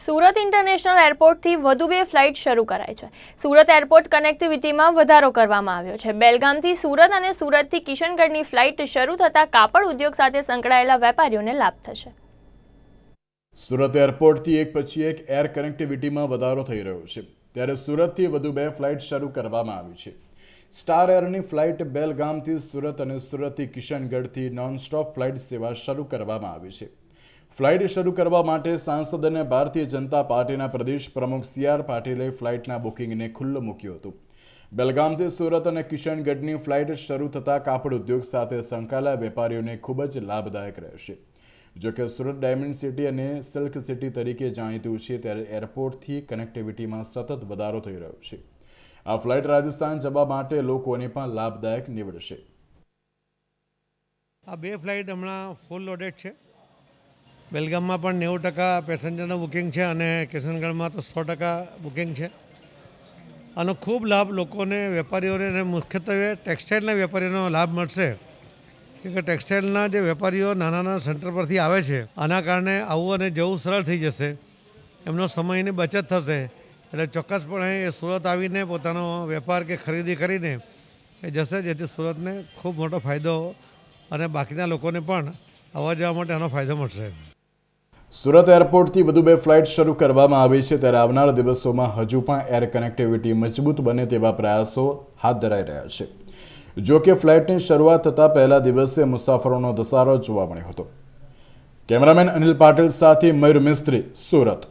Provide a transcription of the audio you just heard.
Surat international એરપોર્ટથી વધુ 2 flight શરૂ કરાઈ છે। સુરત એરપોર્ટ કનેક્ટિવિટીમાં વધારો કરવામાં આવ્યો છે। બેલગામથી સુરત અને સુરતથી કિશનગઢની ફ્લાઇટ શરૂ થતાં કાપડ ઉદ્યોગ સાથે સંકળાયેલા વેપારીઓને લાભ થશે। સુરત એરપોર્ટથી એક પછી એક એર કનેક્ટિવિટીમાં વધારો થઈ રહ્યો છે, ત્યારે સુરતથી વધુ 2 ફ્લાઇટ શરૂ કરવામાં આવી છે। સ્ટાર એરની ફ્લાઇટ બેલગામથી સુરત અને સુરતથી કિશનગઢથી નોનસ્ટોપ ફ્લાઇટ સેવા શરૂ કરવામાં આવી છે। ફ્લાઇટ શરૂ કરવા માટે સાંસદ અને ભારતીય જનતા પાર્ટીના પ્રદેશ પ્રમુખ CR પાટીલે ફ્લાઇટના બુકિંગને ખુલ્લું મૂક્યું હતું। બેલગામથી સુરત અને કિશનગઢની ફ્લાઇટ શરૂ થતાં કાપડ ઉદ્યોગ સાથે સંકળાયેલા વેપારીઓને ખૂબ જ લાભદાયક રહેશે। જોકે સુરત ડાયમંડ સિટી અને સિલ્ક સિટી તરીકે જાણીતું છે, ત્યારે એરપોર્ટથી કનેક્ટિવિટીમાં સતત વધારો થઈ રહ્યો છે। આ ફ્લાઇટ રાજસ્થાન જવા માટે લોકોને પણ લાભદાયક નીવડશે। આ 2 ફ્લાઇટ હમણાં ફૂલ લોડેડ છે। બેલગામમાં પણ 90% પેસેન્જરનું બુકિંગ છે અને કિશનગઢમાં તો 100% બુકિંગ છે। આનો ખૂબ લાભ લોકોને, વેપારીઓને અને મુખ્યત્વે ટેક્સટાઇલના વેપારીઓનો લાભ મળશે, કે ટેક્સટાઇલના જે વેપારીઓ નાના સેન્ટર પરથી આવે છે, આના કારણે આવવું અને જવું સરળ થઈ જશે, એમનો સમયની બચત થશે। એટલે ચોક્કસપણે એ સુરત આવીને પોતાનો વેપાર કે ખરીદી કરીને એ જશે, જેથી સુરતને ખૂબ મોટો ફાયદો અને બાકીના લોકોને પણ આવવા જવા માટે આનો ફાયદો મળશે। સુરત એરપોર્ટથી વધુ 2 ફ્લાઇટ શરૂ કરવામાં આવી છે, ત્યારે આવનારા દિવસોમાં હજુ પણ એર કનેક્ટિવિટી મજબૂત બને તેવા પ્રયાસો હાથ ધરાઈ રહ્યા છે। જો કે ફ્લાઇટની શરૂઆત થતાં પહેલા દિવસે મુસાફરોનો ધસારો જોવા મળ્યો હતો। કેમેરામેન અનિલ પાટીલ સાથે મયુર મિસ્ત્રી, સુરત।